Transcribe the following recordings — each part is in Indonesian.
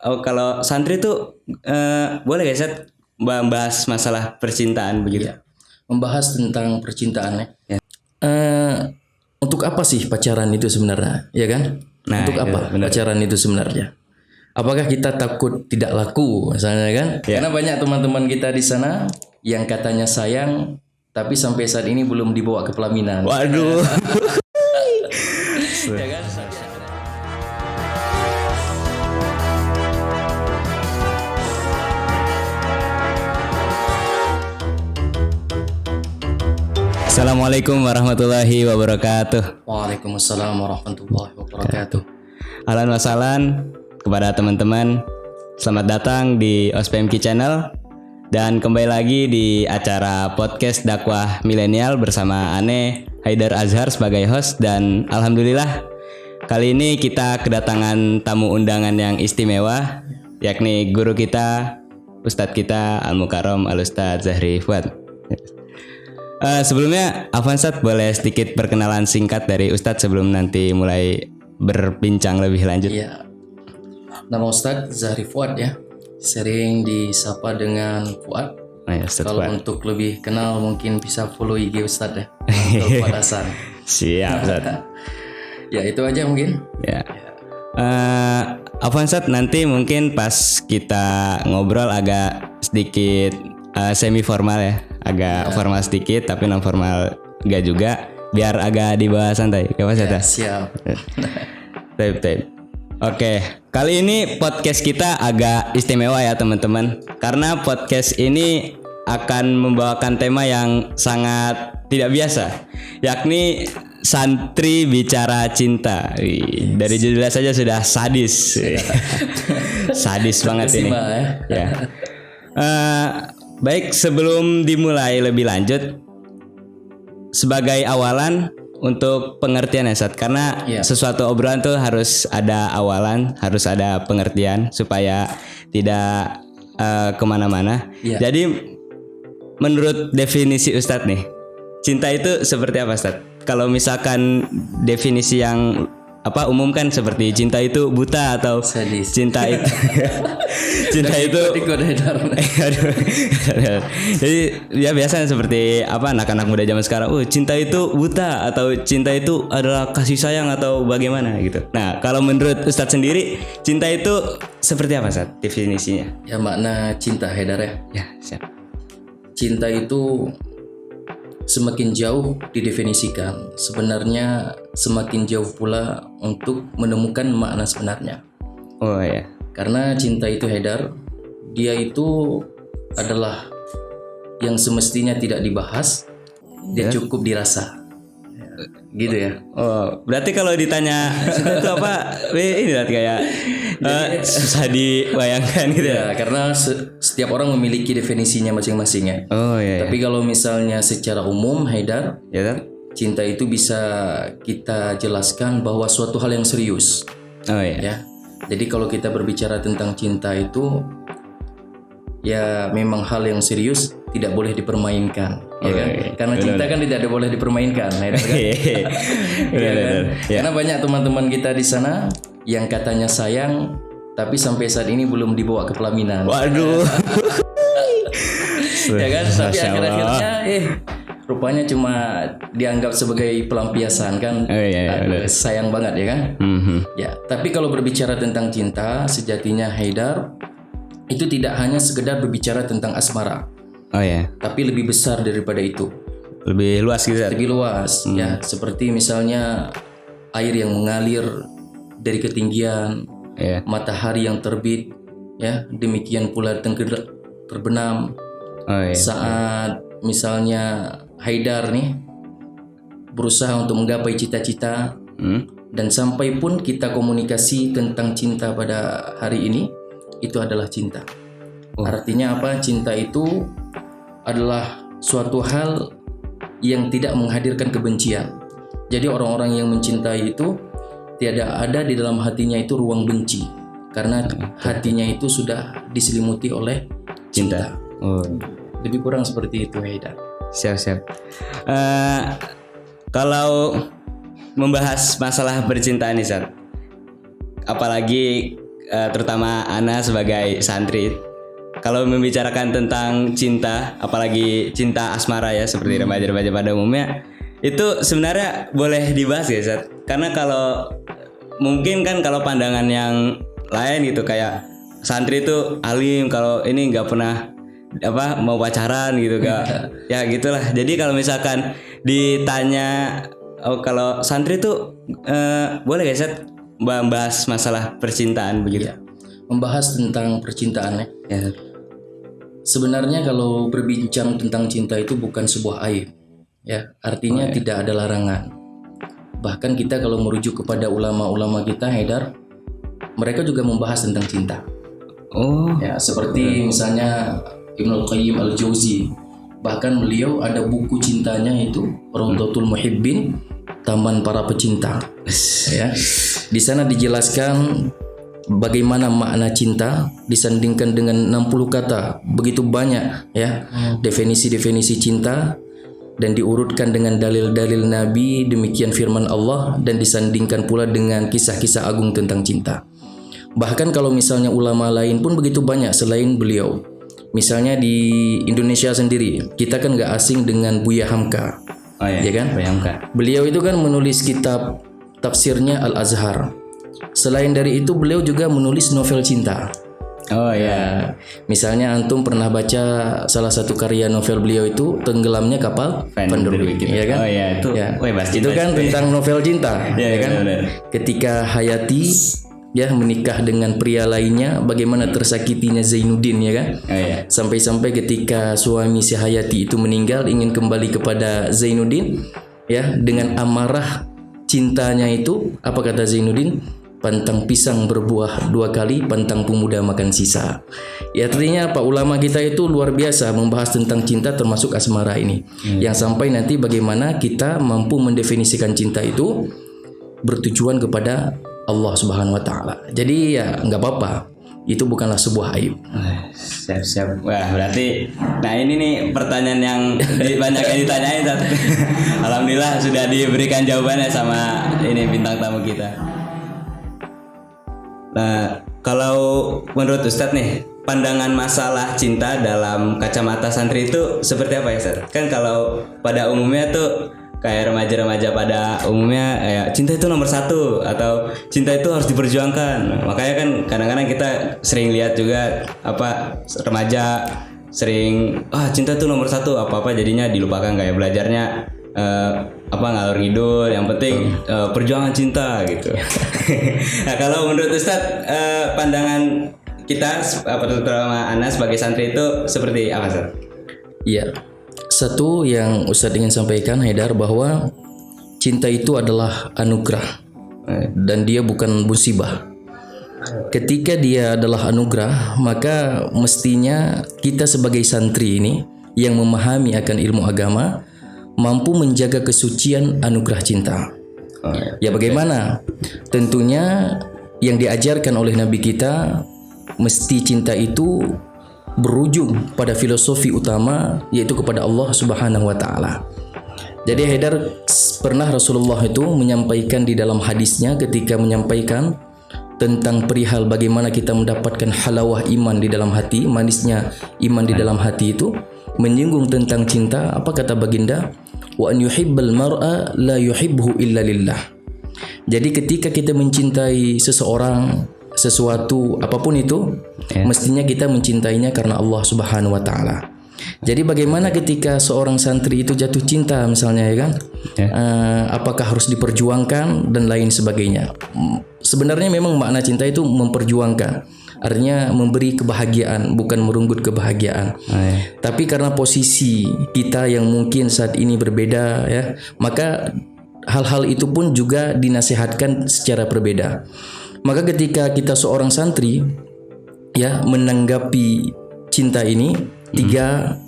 Oh, kalau santri tuh boleh gak Sat membahas masalah percintaan begitu? Ya, membahas tentang percintaan ya. Ya. Untuk apa sih pacaran itu sebenarnya, ya kan? Nah, Untuk itu apa benar. pacaran itu sebenarnya? Apakah kita takut tidak laku, misalnya kan? Ya. Karena banyak teman-teman kita di sana yang katanya sayang, tapi sampai saat ini belum dibawa ke pelaminan. Waduh. Ya kan? Assalamualaikum warahmatullahi wabarakatuh. Waalaikumsalam warahmatullahi wabarakatuh. Ahlan wa sahlan kepada teman-teman. Selamat datang di OSPMK Channel dan kembali lagi di acara podcast dakwah milenial bersama Ane Haidar Azhar sebagai host, dan alhamdulillah kali ini kita kedatangan tamu undangan yang istimewa, yakni guru kita, Ustadz kita Al-Mukarram Al-Ustadz Zahri Fuad. Sebelumnya Afansat boleh sedikit perkenalan singkat dari Ustadz sebelum nanti mulai berbincang lebih lanjut. Iya. Nama Ustadz Zahri Fuad ya. Sering disapa dengan Fuad. Nah, ya, Ustadz Kalau Fuad. untuk lebih kenal mungkin bisa follow IG Ustadz ya. Untuk Fuad Hasan. Siap, Ustadz. Ya itu aja mungkin. Ya. Afansat, nanti mungkin pas kita ngobrol agak sedikit semi formal ya, agak formal sedikit tapi non formal enggak juga, biar agak di bawah santai. Gak apa Ya, ya, siap. Tape. Oke, kali ini podcast kita agak istimewa ya teman-teman, karena podcast ini akan membawakan tema yang sangat tidak biasa, yakni santri bicara cinta. Wih, dari judulnya saja sudah sadis. Sadis banget ini. Tersimak ya. Baik, sebelum dimulai lebih lanjut, sebagai awalan untuk pengertian ya Sat, karena Iya. sesuatu obrolan tuh harus ada awalan, harus ada pengertian supaya tidak kemana-mana. Iya. Jadi menurut definisi Ustadz nih, cinta itu seperti apa Ustadz? Kalau misalkan definisi yang umum kan seperti cinta itu buta, atau Sadis. cinta itu Ikut Haidar. Aduh. Jadi ya biasanya seperti anak-anak muda zaman sekarang, cinta itu buta, atau cinta itu adalah kasih sayang, atau bagaimana gitu. Nah, kalau menurut Ustadz sendiri, cinta itu seperti apa Ustadz definisinya? Ya makna cinta Haidar ya. Ya, siap. Cinta itu semakin jauh didefinisikan, sebenarnya semakin jauh pula untuk menemukan makna sebenarnya. Oh ya. Karena cinta itu Haidar, dia itu adalah yang semestinya tidak dibahas, dia cukup dirasa. Gitu ya. Oh, berarti kalau ditanya cinta itu apa? Ini berarti kayak susah dibayangkan gitu ya. Ya, karena setiap orang memiliki definisinya masing-masing ya. Oh iya. Tapi kalau misalnya secara umum Haidar, Ya kan? cinta itu bisa kita jelaskan bahwa suatu hal yang serius. Oh iya. Ya. Jadi kalau kita berbicara tentang cinta itu ya memang hal yang serius, tidak boleh dipermainkan, ya kan? Karena cinta kan tidak boleh dipermainkan, ya kan? Ya kan? Ya. Karena banyak teman-teman kita di sana yang katanya sayang, tapi sampai saat ini belum dibawa ke pelaminan. Waduh. Ya kan? Tapi Masya Allah. akhir-akhirnya rupanya cuma dianggap sebagai pelampiasan kan. Oh, iya, Aduh, sayang banget ya kan? Mhm. Ya, tapi kalau berbicara tentang cinta, sejatinya Haidar itu tidak hanya sekedar berbicara tentang asmara, Oh ya, tapi lebih besar daripada itu, lebih luas gitu. lebih luas ya. Seperti misalnya air yang mengalir dari ketinggian, Ya. matahari yang terbit, ya demikian pula terbenam. Oh ya. Saat misalnya Haidar nih berusaha untuk menggapai cita-cita, dan sampai pun kita komunikasi tentang cinta pada hari ini, itu adalah cinta. Artinya apa? Cinta itu adalah suatu hal yang tidak menghadirkan kebencian. Jadi orang-orang yang mencintai itu tiada ada di dalam hatinya itu ruang benci, karena hatinya itu sudah diselimuti oleh cinta. Oh, Lebih kurang seperti itu, Haidar. siap. Kalau membahas masalah percintaan nih, Sat, apalagi terutama Ana sebagai santri, kalau membicarakan tentang cinta, apalagi cinta asmara ya seperti remaja-remaja pada umumnya, itu sebenarnya boleh dibahas ya, Sat? Karena kalau mungkin kan kalau pandangan yang lain gitu kayak santri itu alim, kalau ini nggak pernah mau pacaran gitu, gak ya gitulah. Jadi kalau misalkan ditanya kalau santri itu boleh gak, Sat, membahas masalah percintaan begitu? Ya, membahas tentang percintaan Ya. Sebenarnya kalau berbincang tentang cinta itu bukan sebuah aib, ya. Artinya tidak ada larangan. Bahkan kita kalau merujuk kepada ulama-ulama kita, Haidar, mereka juga membahas tentang cinta. Ya, seperti misalnya Ibnu Qayyim Al-Jauzi, bahkan beliau ada buku cintanya itu Rawdatul Muhibbin, Taman Para Pecinta. Ya, di sana dijelaskan bagaimana makna cinta disandingkan dengan 60 kata, begitu banyak ya definisi-definisi cinta, dan diurutkan dengan dalil-dalil Nabi, demikian firman Allah, dan disandingkan pula dengan kisah-kisah agung tentang cinta. Bahkan kalau misalnya ulama lain pun begitu banyak selain beliau. Misalnya di Indonesia sendiri, kita kan gak asing dengan Buya Hamka. Ya kan? Buya Hamka. Beliau itu kan menulis kitab tafsirnya Al-Azhar. Selain dari itu beliau juga menulis novel cinta. Misalnya antum pernah baca salah satu karya novel beliau itu Tenggelamnya Kapal Van der Wijk, ya kan? Itu kan tentang novel cinta, ya kan? Benar. Ketika Hayati ya menikah dengan pria lainnya, bagaimana tersakitinya Zainuddin, ya kan? Sampai-sampai ketika suami si Hayati itu meninggal, ingin kembali kepada Zainuddin, ya, dengan amarah cintanya itu, apa kata Zainuddin? Pantang pisang berbuah 2 kali, pantang pemuda makan sisa. Ya, artinya apa? Ulama kita itu luar biasa membahas tentang cinta, termasuk asmara ini. Yang sampai nanti bagaimana kita mampu mendefinisikan cinta itu bertujuan kepada Allah Subhanahu wa taala. Jadi ya nggak apa-apa. Itu bukanlah sebuah aib. Siap. Wah, berarti ini nih pertanyaan yang banyak yang ditanyain. Alhamdulillah sudah diberikan jawabannya sama ini bintang tamu kita. Nah, kalau menurut Ustadz nih, pandangan masalah cinta dalam kacamata santri itu seperti apa ya, Ustadz? Kan kalau pada umumnya tuh kayak remaja-remaja pada umumnya ya, cinta itu nomor 1 atau cinta itu harus diperjuangkan. Makanya kan kadang-kadang kita sering lihat juga remaja sering cinta itu nomor 1, apa-apa jadinya dilupakan, kayak belajarnya ngalor ngidul, yang penting perjuangan cinta gitu. Nah, kalau menurut Ustadz, pandangan kita terutama Ana sebagai santri itu seperti apa, Ustadz? Iya. Satu yang Ustadz ingin sampaikan, Haidar, bahwa cinta itu adalah anugerah dan dia bukan musibah. Ketika dia adalah anugerah, maka mestinya kita sebagai santri ini yang memahami akan ilmu agama mampu menjaga kesucian anugerah cinta. Ya, bagaimana? Tentunya yang diajarkan oleh Nabi kita, mesti cinta itu berujung pada filosofi utama, yaitu kepada Allah Subhanahu wa taala. Jadi Haidar, pernah Rasulullah itu menyampaikan di dalam hadisnya ketika menyampaikan tentang perihal bagaimana kita mendapatkan halawah iman di dalam hati, manisnya iman di dalam hati itu, menyinggung tentang cinta. Apa kata baginda? Wa an yuhibbal mar'a la yuhibbuhu illa lillah. Jadi ketika kita mencintai seseorang, sesuatu apapun itu, mestinya kita mencintainya karena Allah Subhanahu wa taala. Jadi bagaimana ketika seorang santri itu jatuh cinta misalnya, ya kan? Apakah harus diperjuangkan dan lain sebagainya. Sebenarnya memang makna cinta itu memperjuangkan. Artinya memberi kebahagiaan, bukan merenggut kebahagiaan. Tapi karena posisi kita yang mungkin saat ini berbeda, ya, maka hal-hal itu pun juga dinasihatkan secara berbeda. Maka ketika kita seorang santri, ya, menanggapi cinta ini, 3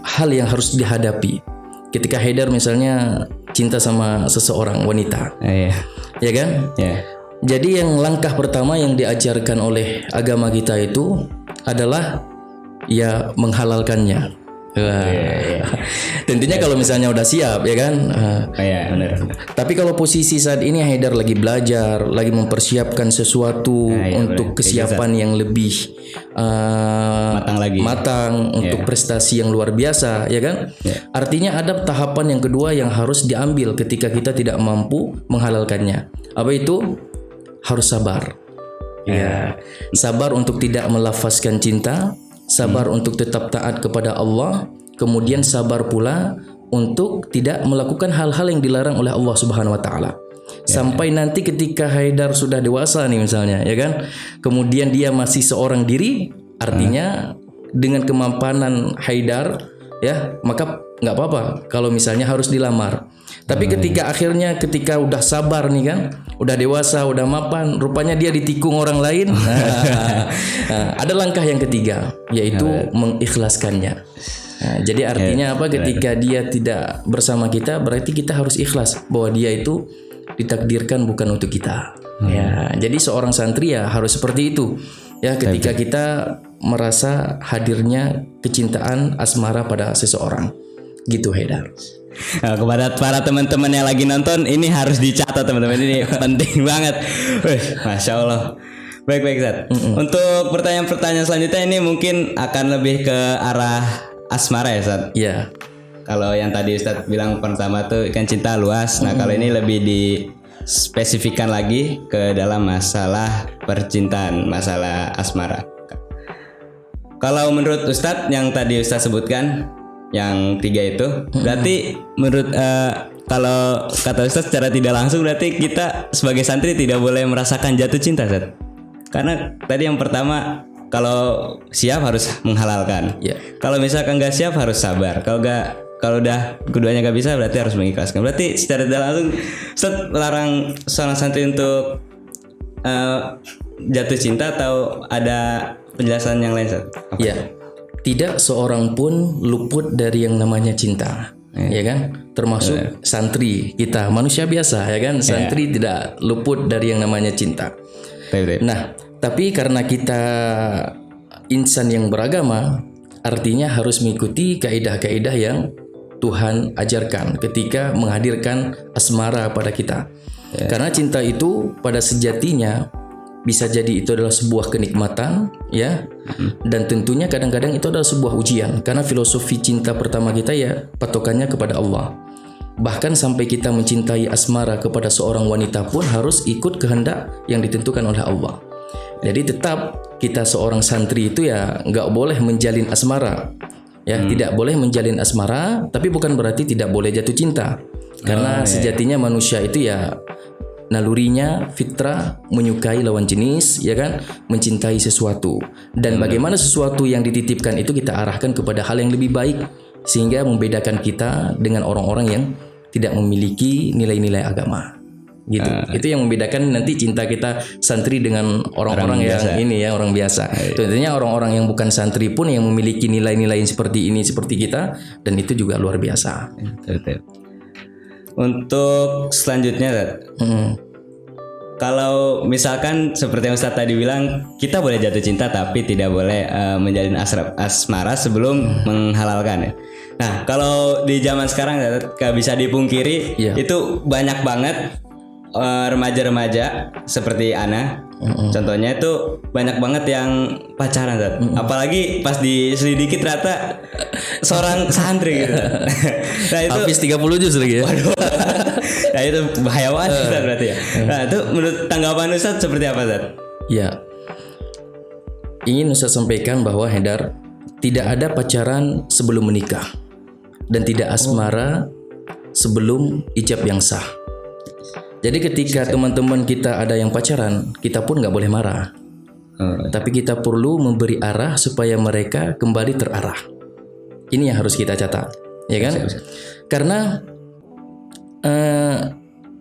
hal yang harus dihadapi. Ketika Haidar misalnya cinta sama seseorang wanita, ya kan? Jadi yang langkah pertama yang diajarkan oleh agama kita itu adalah ya menghalalkannya. Tentunya kalau misalnya udah siap ya kan. Iya, benar. Tapi kalau posisi saat ini Haidar lagi belajar, lagi mempersiapkan sesuatu untuk kesiapan yang lebih Matang lagi. untuk prestasi yang luar biasa, ya kan? Artinya ada tahapan yang kedua yang harus diambil ketika kita tidak mampu menghalalkannya. Apa itu? Harus sabar. Ya, sabar untuk tidak melafazkan cinta, sabar untuk tetap taat kepada Allah, kemudian sabar pula untuk tidak melakukan hal-hal yang dilarang oleh Allah Subhanahu wa taala. Sampai nanti ketika Haidar sudah dewasa nih misalnya, ya kan? Kemudian dia masih seorang diri, artinya dengan kemampanan Haidar, ya, maka nggak apa-apa kalau misalnya harus dilamar. Tapi ketika udah sabar nih kan, udah dewasa, udah mapan, rupanya dia ditikung orang lain. Ada langkah yang ketiga, yaitu mengikhlaskannya. Jadi artinya apa? Ketika dia tidak bersama kita, berarti kita harus ikhlas bahwa dia itu ditakdirkan bukan untuk kita. Ya, jadi seorang santri ya harus seperti itu. Ya, ketika kita merasa hadirnya kecintaan asmara pada seseorang, gitu Haidar. Nah, kepada para teman-teman yang lagi nonton, ini harus dicatat teman-teman, ini penting banget. Masya Allah. Baik Zat. Untuk pertanyaan-pertanyaan selanjutnya ini mungkin akan lebih ke arah asmara ya Zat. Iya. Kalau yang tadi Ustadz bilang pertama tuh kan cinta luas. Nah kalau ini lebih dispesifikkan lagi ke dalam masalah percintaan, masalah asmara. Kalau menurut Ustadz yang tadi Ustadz sebutkan, yang 3 itu, berarti menurut kalau kata Ustadz secara tidak langsung berarti kita sebagai santri tidak boleh merasakan jatuh cinta, Ustadz. Karena tadi yang pertama kalau siap harus menghalalkan. Kalau misalkan nggak siap harus sabar. Kalau udah keduanya nggak bisa berarti harus mengikhlaskan. Berarti secara tidak langsung Ustadz melarang seorang santri untuk jatuh cinta atau ada penjelasan yang lain, Ustadz? Iya. Tidak seorang pun luput dari yang namanya cinta, ya kan? Termasuk santri kita, manusia biasa, ya kan? Santri tidak luput dari yang namanya cinta. Nah, tapi karena kita insan yang beragama, artinya harus mengikuti kaidah-kaidah yang Tuhan ajarkan ketika menghadirkan asmara pada kita. Karena cinta itu pada sejatinya bisa jadi itu adalah sebuah kenikmatan, ya, dan tentunya kadang-kadang itu adalah sebuah ujian. Karena filosofi cinta pertama kita ya patokannya kepada Allah. Bahkan sampai kita mencintai asmara kepada seorang wanita pun harus ikut kehendak yang ditentukan oleh Allah. Jadi tetap kita seorang santri itu ya nggak boleh menjalin asmara, ya tidak boleh menjalin asmara. Tapi bukan berarti tidak boleh jatuh cinta. Karena sejatinya manusia itu ya nalurinya fitrah menyukai lawan jenis, ya kan, mencintai sesuatu, dan bagaimana sesuatu yang dititipkan itu kita arahkan kepada hal yang lebih baik sehingga membedakan kita dengan orang-orang yang tidak memiliki nilai-nilai agama, gitu. Itu yang membedakan nanti cinta kita santri dengan orang-orang yang ini ya, orang biasa. Tentunya orang-orang yang bukan santri pun yang memiliki nilai-nilai seperti ini seperti kita, dan itu juga luar biasa. Untuk selanjutnya, kalau misalkan seperti yang Ustadz tadi bilang, kita boleh jatuh cinta tapi tidak boleh menjalin asmara sebelum menghalalkan ya. Nah, kalau di zaman sekarang gak bisa dipungkiri, itu banyak banget remaja-remaja seperti Ana. Contohnya itu banyak banget yang pacaran, apalagi pas diselidiki ternyata seorang santri gitu. Nah itu habis 30 juz lagi ya. Waduh. Nah itu bahaya banget berarti ya. Nah itu menurut tanggapan Ustadz seperti apa, Ustadz? Ya, ingin Ustadz sampaikan bahwa Haidar, tidak ada pacaran sebelum menikah dan tidak asmara sebelum ijab yang sah. Jadi ketika teman-teman kita ada yang pacaran, kita pun nggak boleh marah. Tapi kita perlu memberi arah supaya mereka kembali terarah. Ini yang harus kita catat, ya kan? Karena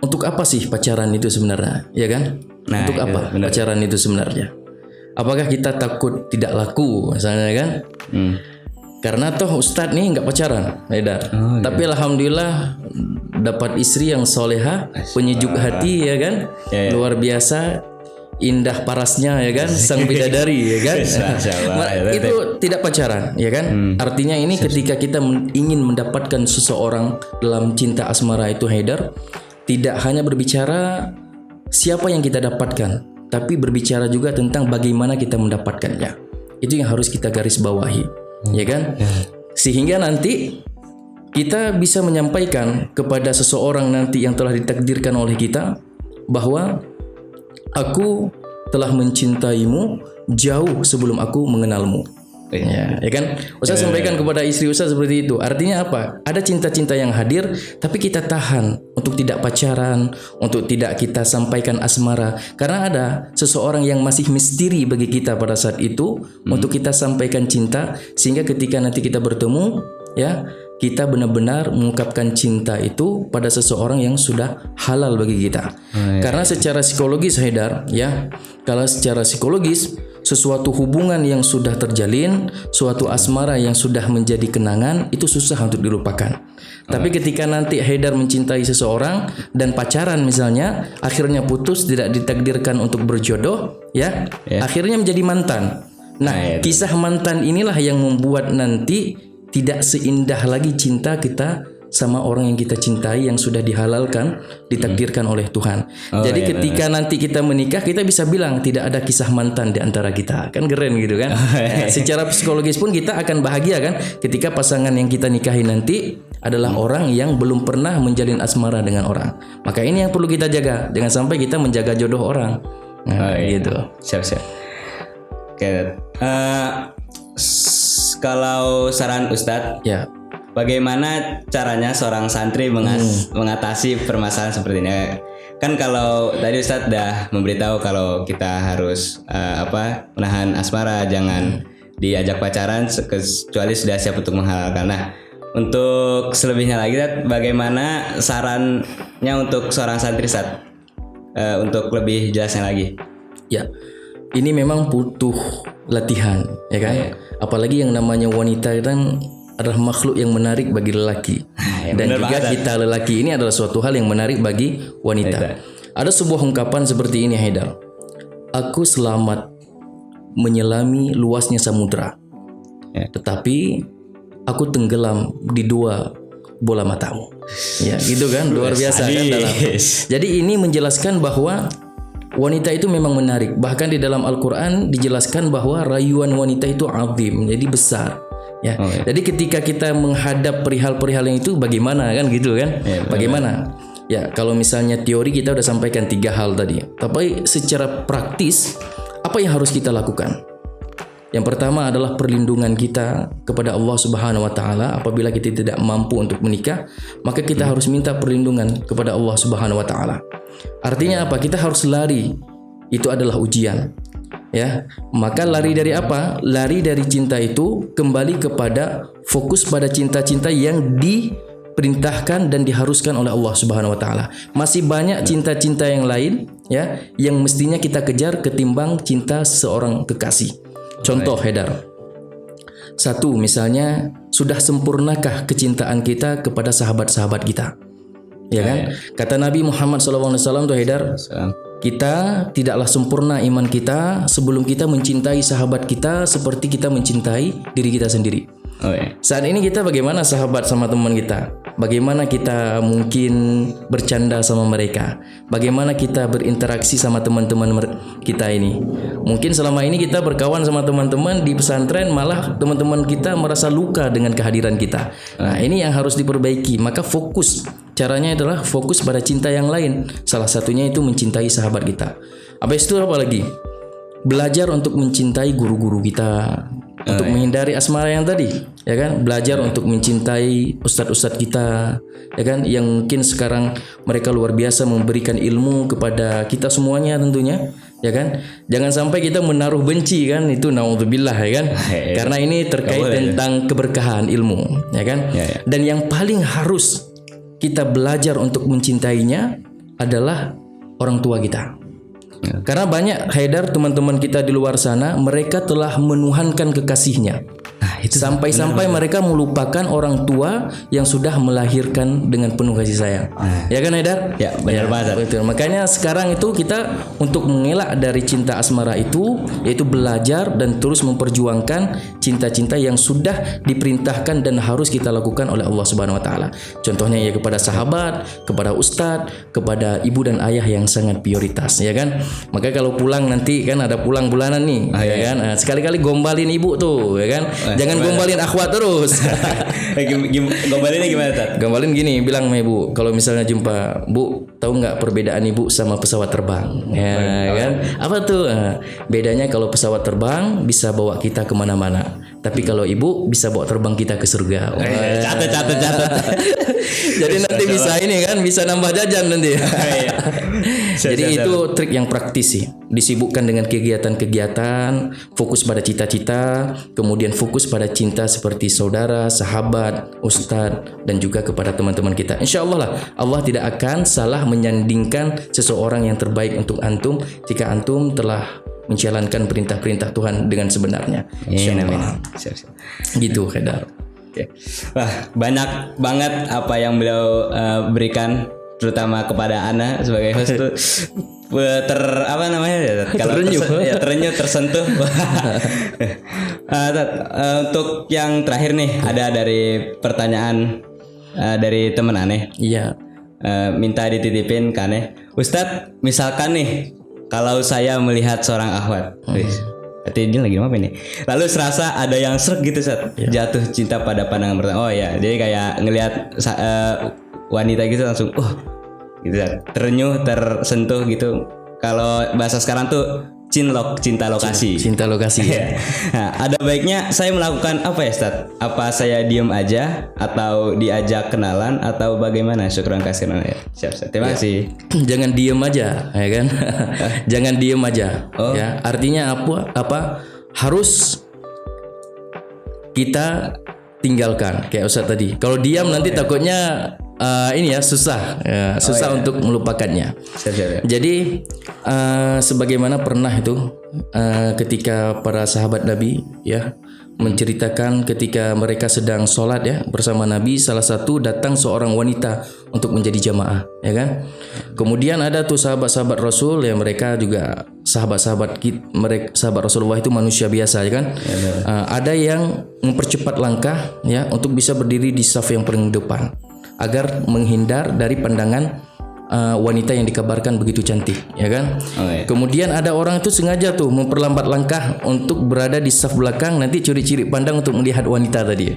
untuk apa sih pacaran itu sebenarnya, ya kan? Nah, untuk apa pacaran itu sebenarnya? Apakah kita takut tidak laku, misalnya kan? Karena toh Ustadz nih nggak pacaran, Haidar. Tapi alhamdulillah dapat istri yang soleha, penyejuk hati, ya kan? Luar biasa. indah parasnya ya kan, sang bidadari ya kan. Itu tidak pacaran ya kan. Artinya ini ketika kita ingin mendapatkan seseorang dalam cinta asmara itu Haidar, tidak hanya berbicara siapa yang kita dapatkan, tapi berbicara juga tentang bagaimana kita mendapatkannya. Itu yang harus kita garis bawahi ya kan. Sehingga nanti kita bisa menyampaikan kepada seseorang nanti yang telah ditakdirkan oleh kita bahwa aku telah mencintaimu jauh sebelum aku mengenalmu. Ya kan? Ustaz sampaikan kepada istri Ustaz seperti itu. Artinya apa? Ada cinta-cinta yang hadir, tapi kita tahan untuk tidak pacaran, untuk tidak kita sampaikan asmara. Karena ada seseorang yang masih misteri bagi kita pada saat itu untuk kita sampaikan cinta, sehingga ketika nanti kita bertemu, ya kita benar-benar mengungkapkan cinta itu pada seseorang yang sudah halal bagi kita. Karena secara psikologis Haidar, ya, kalau secara psikologis sesuatu hubungan yang sudah terjalin, suatu asmara yang sudah menjadi kenangan itu susah untuk dilupakan. Tapi ketika nanti Haidar mencintai seseorang dan pacaran misalnya, akhirnya putus, tidak ditakdirkan untuk berjodoh, ya, akhirnya menjadi mantan. Nah, kisah mantan inilah yang membuat nanti tidak seindah lagi cinta kita sama orang yang kita cintai yang sudah dihalalkan, ditakdirkan oleh Tuhan. Jadi ketika nanti kita menikah, kita bisa bilang tidak ada kisah mantan di antara kita. Kan keren gitu kan. Secara psikologis pun kita akan bahagia kan ketika pasangan yang kita nikahi nanti adalah orang yang belum pernah menjalin asmara dengan orang. Maka ini yang perlu kita jaga. Jangan sampai kita menjaga jodoh orang. Gitu. Siap. Oke. Kalau saran Ustadz, ya, bagaimana caranya seorang santri mengatasi permasalahan seperti ini? Kan kalau tadi Ustadz udah memberitahu kalau kita harus menahan asmara, jangan diajak pacaran kecuali sudah siap untuk menghalalkan. Nah, untuk selebihnya lagi, bagaimana sarannya untuk seorang santri Ustadz? Untuk lebih jelasnya lagi. Ya, ini memang butuh latihan, ya kan? Apalagi yang namanya wanita kan adalah makhluk yang menarik bagi lelaki. Dan juga kita lelaki ini adalah suatu hal yang menarik bagi wanita. Ada sebuah ungkapan seperti ini Haidar. Aku selamat menyelami luasnya samudra, tetapi aku tenggelam di dua bola matamu. Ya, gitu kan? Luar biasa kan dalam. Jadi ini menjelaskan bahwa wanita itu memang menarik. Bahkan di dalam Al-Quran dijelaskan bahwa rayuan wanita itu azim, jadi besar. Ya. Jadi ketika kita menghadap perihal-perihal yang itu bagaimana kan gitu kan? Bagaimana? Ya, kalau misalnya teori kita udah sampaikan 3 hal tadi. Tapi secara praktis apa yang harus kita lakukan? Yang pertama adalah perlindungan kita kepada Allah Subhanahu wa taala. Apabila kita tidak mampu untuk menikah, maka kita harus minta perlindungan kepada Allah Subhanahu wa taala. Artinya apa? Kita harus lari. Itu adalah ujian. Ya. Maka lari dari apa? Lari dari cinta itu kembali kepada fokus pada cinta-cinta yang diperintahkan dan diharuskan oleh Allah Subhanahu wa taala. Masih banyak cinta-cinta yang lain ya yang mestinya kita kejar ketimbang cinta seorang kekasih. Contoh Haidar. 1, misalnya sudah sempurnakah kecintaan kita kepada sahabat-sahabat kita? Ya kan? Kata Nabi Muhammad SAW tuh Haidar, kita tidaklah sempurna iman kita sebelum kita mencintai sahabat kita seperti kita mencintai diri kita sendiri. Saat ini kita bagaimana sahabat sama teman kita? Bagaimana kita mungkin bercanda sama mereka? Bagaimana kita berinteraksi sama teman-teman kita ini? Mungkin selama ini kita berkawan sama teman-teman di pesantren, malah teman-teman kita merasa luka dengan kehadiran kita. Nah, ini yang harus diperbaiki. Maka fokus. Caranya adalah fokus pada cinta yang lain. Salah satunya itu mencintai sahabat kita. Habis itu apa lagi? Belajar untuk mencintai guru-guru kita, untuk menghindari asmara yang tadi, ya kan? Belajar untuk mencintai ustadz-ustadz kita, ya kan? Yang mungkin sekarang mereka luar biasa memberikan ilmu kepada kita semuanya tentunya, ya kan? Jangan sampai kita menaruh benci kan, itu naudzubillah ya kan? Karena ini terkait tentang keberkahan ilmu, ya kan? Dan yang paling harus kita belajar untuk mencintainya adalah orang tua kita. Karena banyak Haidar teman-teman kita di luar sana, mereka telah menuhankan kekasihnya. itu sampai-sampai mereka melupakan orang tua yang sudah melahirkan dengan penuh kasih sayang. Ya kan Haidar? Ya, benar banget. Betul. Makanya sekarang itu kita untuk mengelak dari cinta asmara itu, yaitu belajar dan terus memperjuangkan cinta-cinta yang sudah diperintahkan dan harus kita lakukan oleh Allah Subhanahu wa taala. Contohnya ya kepada sahabat, kepada ustadz, kepada ibu dan ayah yang sangat prioritas, ya kan? Maka kalau pulang nanti kan ada pulang bulanan nih, ya kan? Nah, sekali-kali gombalin ibu tuh, ya kan? Jangan gombalin akhwat terus. Gombalinnya gimana, Tat? Gombalin gini, bilang sama ibu, kalau misalnya jumpa, Bu, tahu nggak perbedaan ibu sama pesawat terbang? Ya kan? Apa tuh? Bedanya kalau pesawat terbang bisa bawa kita kemana-mana, tapi kalau ibu bisa bawa terbang kita ke surga. Catat. Jadi nanti bisa ini kan, bisa nambah jajan nanti. Jadi itu trik yang praktis sih. Disibukkan dengan kegiatan-kegiatan, fokus pada cita-cita, kemudian fokus pada cinta seperti saudara, sahabat, ustadz, dan juga kepada teman-teman kita. Insya Allah lah, Allah tidak akan salah menyandingkan seseorang yang terbaik untuk antum jika antum telah menjalankan perintah-perintah Tuhan dengan sebenarnya. Insyaallah. Gitu, Haidar. Oke. Wah, banyak banget apa yang beliau berikan, terutama kepada Ana sebagai host tuh terenyuh, tersentuh. Untuk yang terakhir nih, ada dari pertanyaan dari teman Aneh. Iya. Minta dititipin ke Aneh. Ustadz, misalkan nih kalau saya melihat seorang akhwat, berarti dia lagi apa nih? Lalu serasa ada yang srek gitu, jatuh cinta pada pandangan pertama. Oh ya, jadi kayak ngelihat wanita gitu langsung, gitu, terenyuh, tersentuh gitu. Kalau bahasa sekarang tuh cinta lokasi. Cinta lokasi. Ya. Nah, ada baiknya saya melakukan apa ya, Ustaz? Apa saya diem aja atau diajak kenalan atau bagaimana? Syukran kasihan ya. Siap. Terima kasih. Jangan diem aja, ya kan? Jangan diem aja. Ya, artinya apa? Harus kita tinggalkan kayak Ustaz tadi. Kalau diam nanti takutnya susah untuk melupakannya. Jadi sebagaimana pernah itu ketika para sahabat Nabi ya menceritakan ketika mereka sedang sholat ya bersama Nabi, salah satu datang seorang wanita untuk menjadi jamaah, ya kan? Kemudian ada tuh sahabat-sahabat Rasul ya, mereka juga sahabat Rasulullah itu manusia biasa, ya kan? Ada yang mempercepat langkah ya untuk bisa berdiri di saf yang paling depan agar menghindar dari pandangan wanita yang dikabarkan begitu cantik, ya kan? Kemudian ada orang itu sengaja tuh memperlambat langkah untuk berada di saf belakang, nanti curi-curi pandang untuk melihat wanita tadi.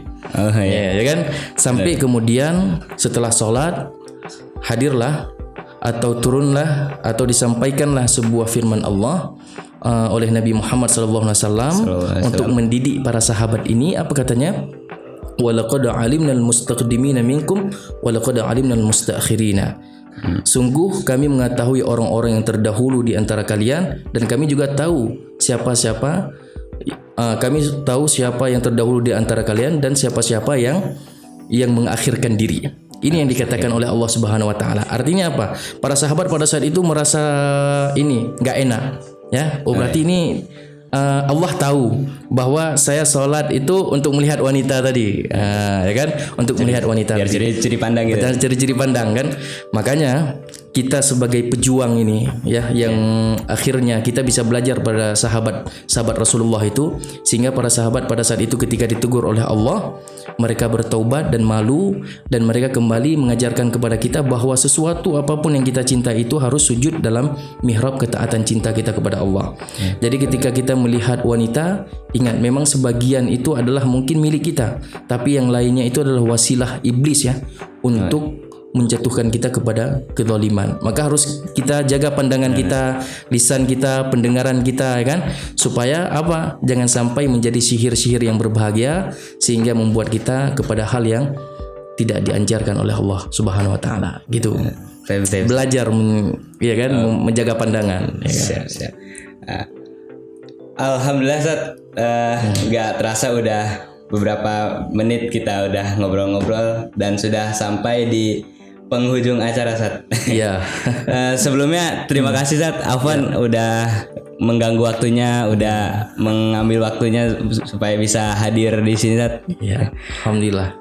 Ya kan? Sampai kemudian setelah sholat hadirlah atau turunlah atau disampaikanlah sebuah firman Allah oleh Nabi Muhammad SAW untuk mendidik para sahabat ini. Apa katanya? Walaqad alimnal mustaqdimina minkum walaqad alimnal mustakhirina. Sungguh kami mengetahui orang-orang yang terdahulu di antara kalian, dan kami juga tahu siapa-siapa kami tahu siapa yang terdahulu di antara kalian dan siapa-siapa yang mengakhirkan diri. Ini yang dikatakan oleh Allah Subhanahu wa taala. Artinya apa? Para sahabat pada saat itu merasa ini enggak enak, ya. Berarti ini Allah tahu bahwa saya sholat itu untuk melihat wanita tadi, ya kan? Untuk melihat wanita. Biar ciri-ciri pandang gitu. Ciri-ciri pandang kan. Makanya kita sebagai pejuang ini, ya, yang akhirnya kita bisa belajar pada sahabat Rasulullah itu, sehingga para sahabat pada saat itu ketika ditegur oleh Allah, mereka bertaubat dan malu, dan mereka kembali mengajarkan kepada kita bahwa sesuatu apapun yang kita cinta itu harus sujud dalam mihrab ketaatan cinta kita kepada Allah. Jadi ketika kita melihat wanita, ingat memang sebagian itu adalah mungkin milik kita, tapi yang lainnya itu adalah wasilah iblis ya untuk menjatuhkan kita kepada kezaliman. Maka harus kita jaga pandangan kita, lisan kita, pendengaran kita, ya kan? Supaya apa? Jangan sampai menjadi sihir-sihir yang berbahagia sehingga membuat kita kepada hal yang tidak dianjurkan oleh Allah Subhanahu wa taala. Gitu. Belajar ya kan, menjaga pandangan, ya kan? Siap. Alhamdulillah Ustaz, nggak terasa udah beberapa menit kita udah ngobrol-ngobrol dan sudah sampai di penghujung acara Sat. Iya. Sebelumnya terima kasih Sat Afwan udah mengganggu waktunya, udah mengambil waktunya supaya bisa hadir di sini Sat. Iya. Alhamdulillah.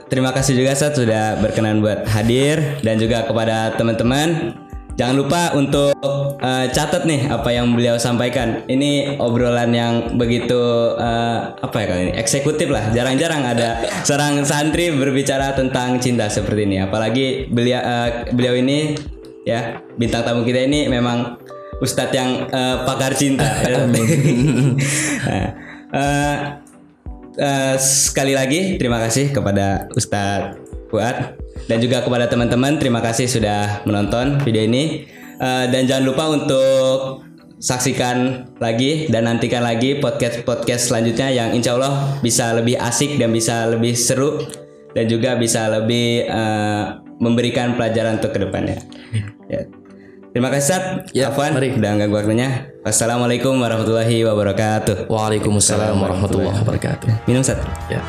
Terima kasih juga Sat sudah berkenan buat hadir, dan juga kepada teman-teman jangan lupa untuk catat nih apa yang beliau sampaikan. Ini obrolan yang begitu apa ya kali ini eksekutif lah. Jarang-jarang ada seorang santri berbicara tentang cinta seperti ini. Apalagi beliau ini ya bintang tamu kita ini memang ustadz yang pakar cinta. Sekali lagi terima kasih kepada Ustadz Fuad. Dan juga kepada teman-teman, terima kasih sudah menonton video ini. Dan jangan lupa untuk saksikan lagi dan nantikan lagi podcast selanjutnya yang insya Allah bisa lebih asik dan bisa lebih seru, dan juga bisa lebih memberikan pelajaran untuk kedepannya. Ya. Terima kasih Sat, Afwan, udah ganggu waktunya. Wassalamualaikum warahmatullahi wabarakatuh. Waalaikumsalam warahmatullahi wabarakatuh. Minum Sat. Ya.